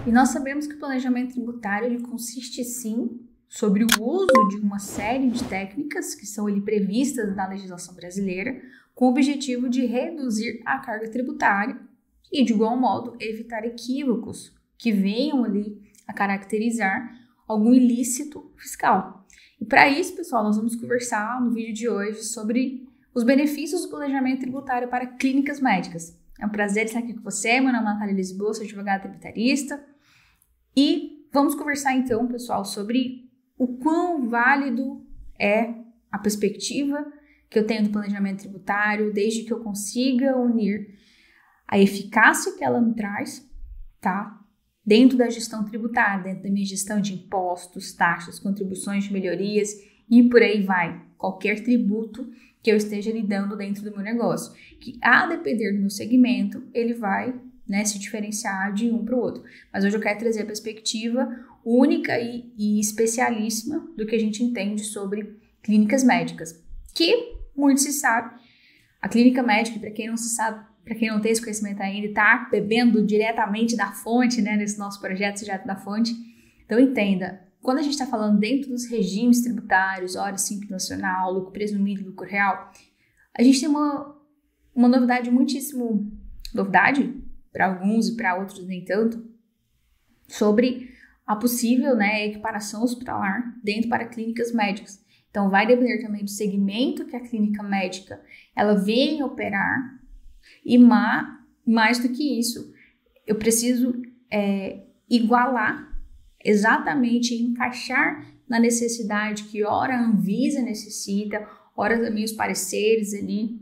E nós sabemos que o planejamento tributário ele consiste sim sobre o uso de uma série de técnicas que são ali previstas na legislação brasileira com o objetivo de reduzir a carga tributária e, de igual modo, evitar equívocos que venham ali a caracterizar algum ilícito fiscal. E para isso, pessoal, nós vamos conversar no vídeo de hoje sobre os benefícios do planejamento tributário para clínicas médicas. É um prazer estar aqui com você, meu nome é Natália Lisboa, sou advogada tributarista. E vamos conversar então, pessoal, sobre o quão válido é a perspectiva que eu tenho do planejamento tributário, desde que eu consiga unir a eficácia que ela me traz, tá? Dentro da gestão tributária, dentro da minha gestão de impostos, taxas, contribuições de melhorias e por aí vai. Qualquer tributo que eu esteja lidando dentro do meu negócio, que a depender do meu segmento, ele vai se diferenciar de um para o outro. Mas hoje eu quero trazer a perspectiva única e especialíssima do que a gente entende sobre clínicas médicas. Que, muito se sabe, a clínica médica, para quem não se sabe, para quem não tem esse conhecimento ainda, está bebendo diretamente da fonte, nesse nosso projeto Direto da Fonte. Então entenda, quando a gente está falando dentro dos regimes tributários, hora simples nacional, lucro presumido e lucro real, a gente tem uma novidade muitíssimo... Novidade? Para alguns e para outros nem tanto, sobre a possível equiparação hospitalar dentro para clínicas médicas. Então, vai depender também do segmento que a clínica médica ela vem operar e mais do que isso, eu preciso igualar exatamente, encaixar na necessidade que ora a Anvisa necessita, ora também os pareceres ali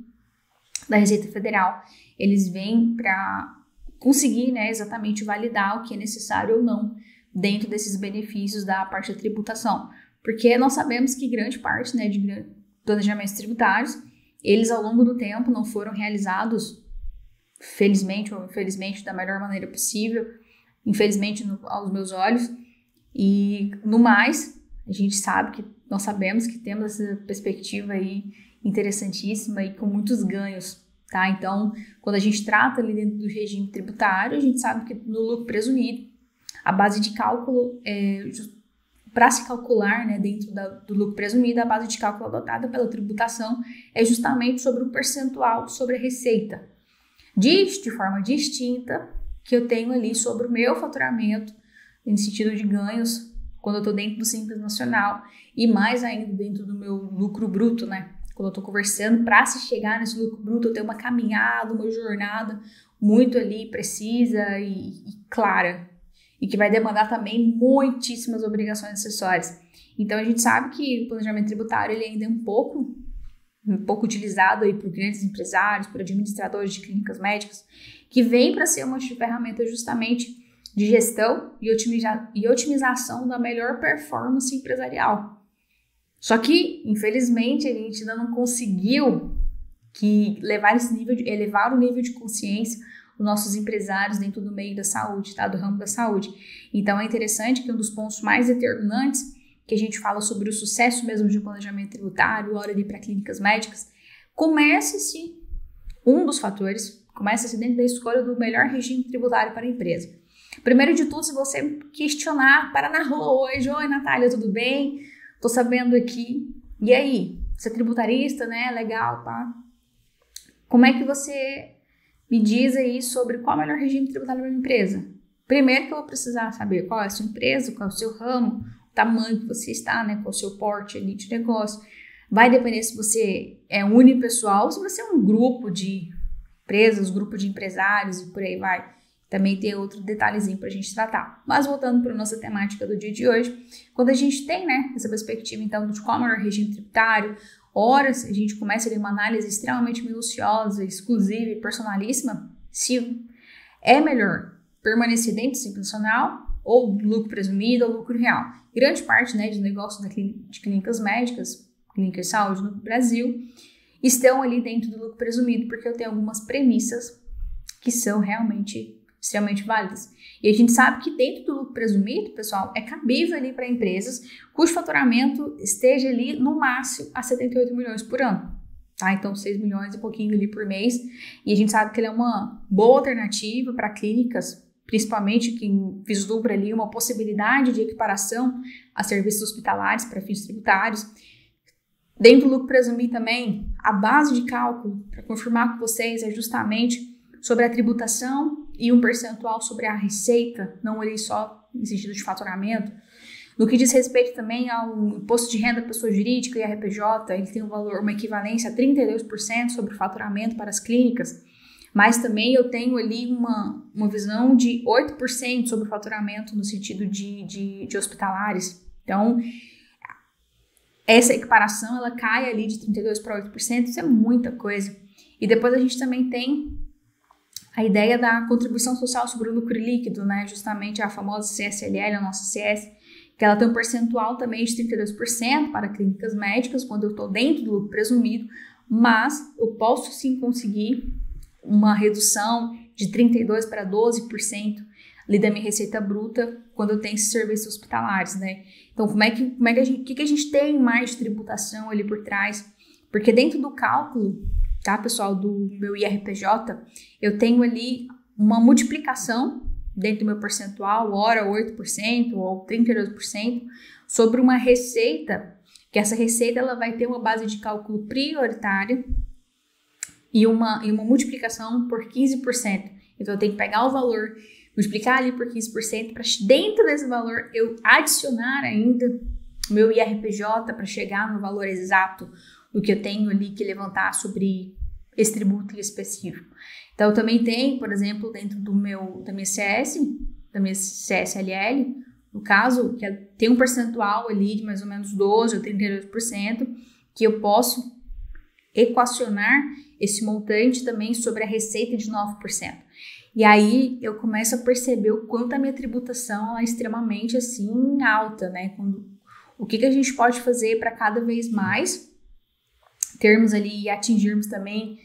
da Receita Federal, eles vêm para conseguir exatamente validar o que é necessário ou não dentro desses benefícios da parte da tributação. Porque nós sabemos que grande parte de planejamentos tributários, eles ao longo do tempo não foram realizados, felizmente ou infelizmente, da melhor maneira possível, infelizmente aos meus olhos. E no mais, nós sabemos que temos essa perspectiva aí interessantíssima e com muitos ganhos. Tá? Então, quando a gente trata ali dentro do regime tributário, a gente sabe que no lucro presumido, a base de cálculo, para se calcular dentro do lucro presumido, a base de cálculo adotada pela tributação é justamente sobre o percentual sobre a receita. De forma distinta que eu tenho ali sobre o meu faturamento, no sentido de ganhos, quando eu estou dentro do Simples Nacional e mais ainda dentro do meu lucro bruto, Quando eu estou conversando, para se chegar nesse lucro bruto, eu tenho uma caminhada, uma jornada muito ali precisa e clara. E que vai demandar também muitíssimas obrigações acessórias. Então, a gente sabe que o planejamento tributário ele ainda é um pouco utilizado aí por grandes empresários, por administradores de clínicas médicas, que vem para ser uma ferramenta justamente de gestão e otimização da melhor performance empresarial. Só que, infelizmente, a gente ainda não conseguiu elevar o nível de consciência dos nossos empresários dentro do meio da saúde, tá? Do ramo da saúde. Então, é interessante que um dos pontos mais determinantes que a gente fala sobre o sucesso mesmo de um planejamento tributário, hora ali para clínicas médicas, um dos fatores, começa-se dentro da escolha do melhor regime tributário para a empresa. Primeiro de tudo, se você questionar, para na rua hoje, oi Natália, tudo bem? Tô sabendo aqui. E aí? Você é tributarista, Legal, pá. Como é que você me diz aí sobre qual é o melhor regime tributário para a empresa? Primeiro que eu vou precisar saber qual é a sua empresa, qual é o seu ramo, o tamanho que você está, qual é o seu porte ali de negócio. Vai depender se você é unipessoal, se você é um grupo de empresas, grupo de empresários e por aí vai. Também tem outro detalhezinho para a gente tratar. Mas voltando para a nossa temática do dia de hoje, quando a gente tem essa perspectiva então de qual é o melhor regime tributário, horas a gente começa a ter uma análise extremamente minuciosa, exclusiva e personalíssima, se é melhor permanecer dentro do Simples Nacional ou lucro presumido ou lucro real. Grande parte de negócios de clínicas médicas, clínicas de saúde no Brasil, estão ali dentro do lucro presumido, porque eu tenho algumas premissas que são realmente extremamente válidas. E a gente sabe que dentro do lucro presumido, pessoal, é cabível ali para empresas cujo faturamento esteja ali no máximo a 78 milhões por ano, tá? Então 6 milhões e pouquinho ali por mês, e a gente sabe que ele é uma boa alternativa para clínicas, principalmente quem vislumbra ali uma possibilidade de equiparação a serviços hospitalares para fins tributários. Dentro do lucro presumido também, a base de cálculo, para confirmar com vocês, é justamente sobre a tributação e um percentual sobre a receita, não ali só em sentido de faturamento. No que diz respeito também ao imposto de renda da pessoa jurídica e RPJ, ele tem um valor, uma equivalência a 32% sobre o faturamento para as clínicas, mas também eu tenho ali uma visão de 8% sobre o faturamento no sentido de hospitalares. Então, essa equiparação, ela cai ali de 32% para 8%, isso é muita coisa. E depois a gente também tem a ideia da contribuição social sobre o lucro líquido, né? Justamente a famosa CSLL, a nossa CS, que ela tem um percentual também de 32% para clínicas médicas, quando eu estou dentro do lucro presumido, mas eu posso sim conseguir uma redução de 32% para 12% ali da minha receita bruta quando eu tenho esses serviços hospitalares, né? Então, o que a gente tem mais de tributação ali por trás? Porque dentro do cálculo, tá, pessoal, do meu IRPJ, eu tenho ali uma multiplicação dentro do meu percentual, ora 8% ou 32%, sobre uma receita, que essa receita ela vai ter uma base de cálculo prioritária e uma multiplicação por 15%. Então, eu tenho que pegar o valor, multiplicar ali por 15%, para dentro desse valor eu adicionar ainda o meu IRPJ para chegar no valor exato do que eu tenho ali que levantar sobre esse tributo específico. Então, eu também tenho, por exemplo, dentro da minha CSLL, no caso, que tem um percentual ali de mais ou menos 12% ou 32%, que eu posso equacionar esse montante também sobre a receita de 9%. E aí eu começo a perceber o quanto a minha tributação é extremamente assim alta, né? O que a gente pode fazer para cada vez mais termos ali e atingirmos também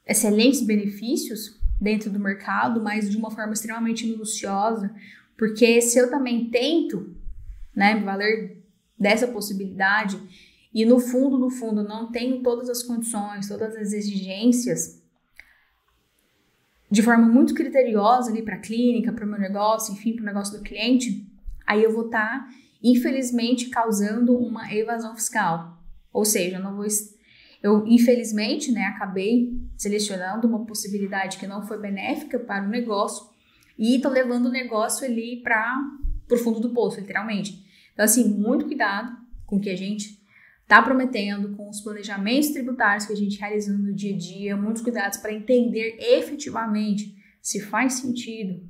excelentes benefícios dentro do mercado, mas de uma forma extremamente minuciosa, porque se eu também tento, né, me valer dessa possibilidade e no fundo não tenho todas as condições, todas as exigências de forma muito criteriosa ali para a clínica, para o meu negócio, enfim, para o negócio do cliente, aí eu vou estar, infelizmente, causando uma evasão fiscal. Ou seja, eu infelizmente, né, acabei selecionando uma possibilidade que não foi benéfica para o negócio e estou levando o negócio ali para o fundo do poço, literalmente. Então, assim, muito cuidado com o que a gente está prometendo, com os planejamentos tributários que a gente realiza no dia a dia, muitos cuidados para entender efetivamente se faz sentido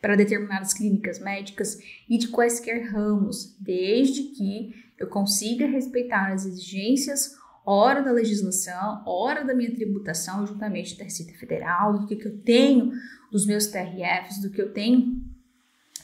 para determinadas clínicas médicas e de quaisquer ramos, desde que eu consiga respeitar as exigências, ora da legislação, ora da minha tributação, juntamente da Receita Federal, do que eu tenho dos meus TRFs, do que eu tenho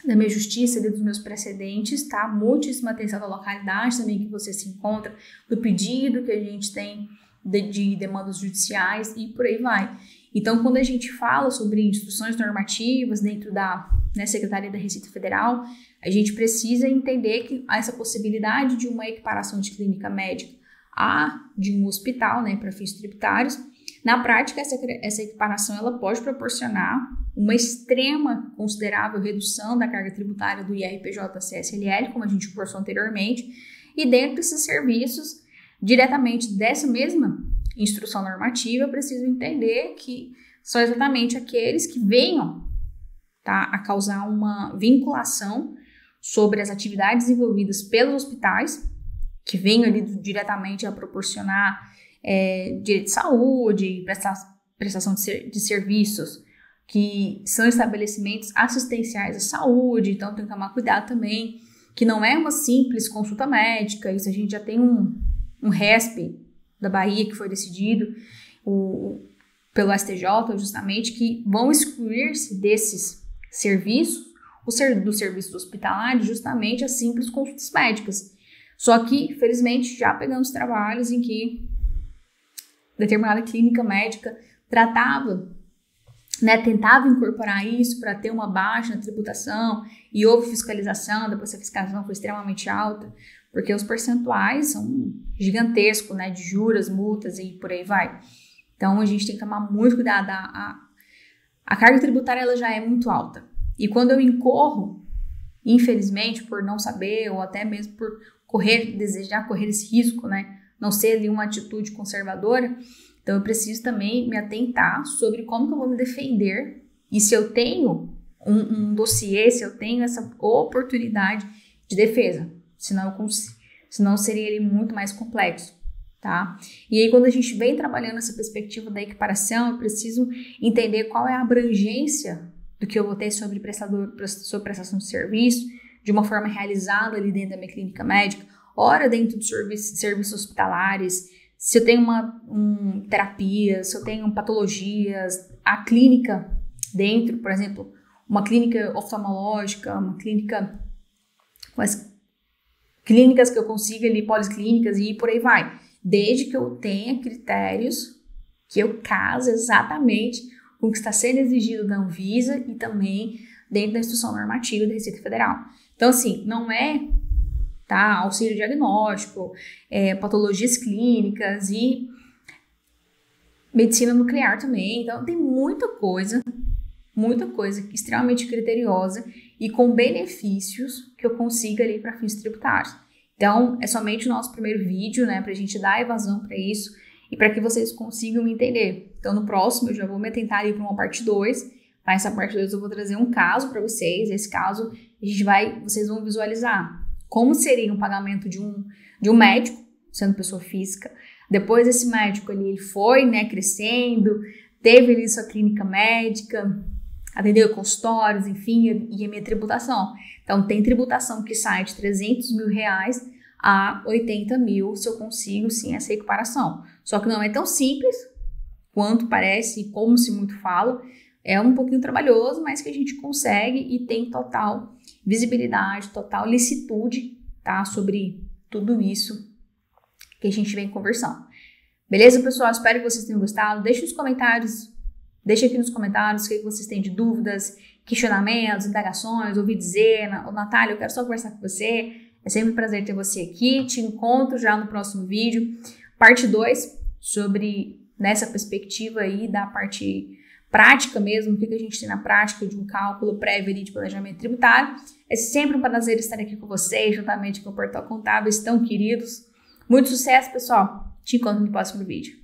da minha justiça, dos meus precedentes, tá? Muitíssima atenção da localidade também que você se encontra, do pedido que a gente tem de demandas judiciais e por aí vai. Então, quando a gente fala sobre instruções normativas dentro da Secretaria da Receita Federal, a gente precisa entender que há essa possibilidade de uma equiparação de clínica médica a de um hospital, né, para fins tributários. Na prática, essa equiparação ela pode proporcionar uma extrema, considerável redução da carga tributária do IRPJ-CSLL, como a gente conversou anteriormente, e dentro desses serviços, diretamente dessa mesma instrução normativa, eu preciso entender que são exatamente aqueles que venham, tá, a causar uma vinculação sobre as atividades desenvolvidas pelos hospitais, que venham ali diretamente a proporcionar direito de saúde, prestação de serviços, que são estabelecimentos assistenciais à saúde, então tem que tomar cuidado também, que não é uma simples consulta médica, isso a gente já tem um RESP da Bahia que foi decidido pelo STJ, justamente, que vão excluir-se desses serviços, dos serviços hospitalares, justamente as simples consultas médicas. Só que, felizmente, já pegamos trabalhos em que determinada clínica médica tratava, né, tentava incorporar isso para ter uma baixa na tributação e houve fiscalização, depois a fiscalização foi extremamente alta, porque os percentuais são gigantescos, né, de juros, multas e por aí vai. Então, a gente tem que tomar muito cuidado. A carga tributária ela já é muito alta. E quando eu incorro, infelizmente, por não saber ou até mesmo por desejar correr esse risco, né, não ser ali uma atitude conservadora, então eu preciso também me atentar sobre como que eu vou me defender e se eu tenho um dossiê, se eu tenho essa oportunidade de defesa, senão seria ele muito mais complexo, tá? E aí quando a gente vem trabalhando essa perspectiva da equiparação, eu preciso entender qual é a abrangência do que eu vou ter sobre prestação de serviço, de uma forma realizada ali dentro da minha clínica médica, ora dentro de serviços hospitalares, se eu tenho terapia, se eu tenho patologias, a clínica dentro, por exemplo, uma clínica oftalmológica, uma clínica com as clínicas que eu consiga ali, policlínicas e por aí vai. Desde que eu tenha critérios que eu case exatamente com o que está sendo exigido da Anvisa e também dentro da instrução normativa da Receita Federal. Então, assim, não é auxílio diagnóstico, patologias clínicas e medicina nuclear também. Então, tem muita coisa extremamente criteriosa e com benefícios que eu consiga ali para fins tributários. Então, é somente o nosso primeiro vídeo, né, para a gente dar evasão para isso e para que vocês consigam entender. Então, no próximo, eu já vou me atentar ali para uma parte 2. Para essa parte 2, eu vou trazer um caso para vocês. Esse caso, vocês vão visualizar como seria um pagamento de um médico, sendo pessoa física. Depois, esse médico ali, ele foi, né, crescendo, teve ali sua clínica médica, atendeu consultórios, enfim, e a minha tributação. Então, tem tributação que sai de R$300 mil a 80 mil, se eu consigo, sim, essa equiparação. Só que não é tão simples quanto parece e como se muito fala. É um pouquinho trabalhoso, mas que a gente consegue e tem total visibilidade, total licitude, tá? Sobre tudo isso que a gente vem conversando. Beleza, pessoal? Espero que vocês tenham gostado. Deixe aqui nos comentários o que vocês têm de dúvidas, questionamentos, indagações, ouvi dizer, Natália, eu quero só conversar com você. É sempre um prazer ter você aqui. Te encontro já no próximo vídeo. Parte 2, nessa perspectiva aí da parte prática mesmo, o que a gente tem na prática de um cálculo prévio de planejamento tributário. É sempre um prazer estar aqui com vocês, juntamente com o Portal Contábil, estão queridos. Muito sucesso, pessoal. Te encontro no próximo vídeo.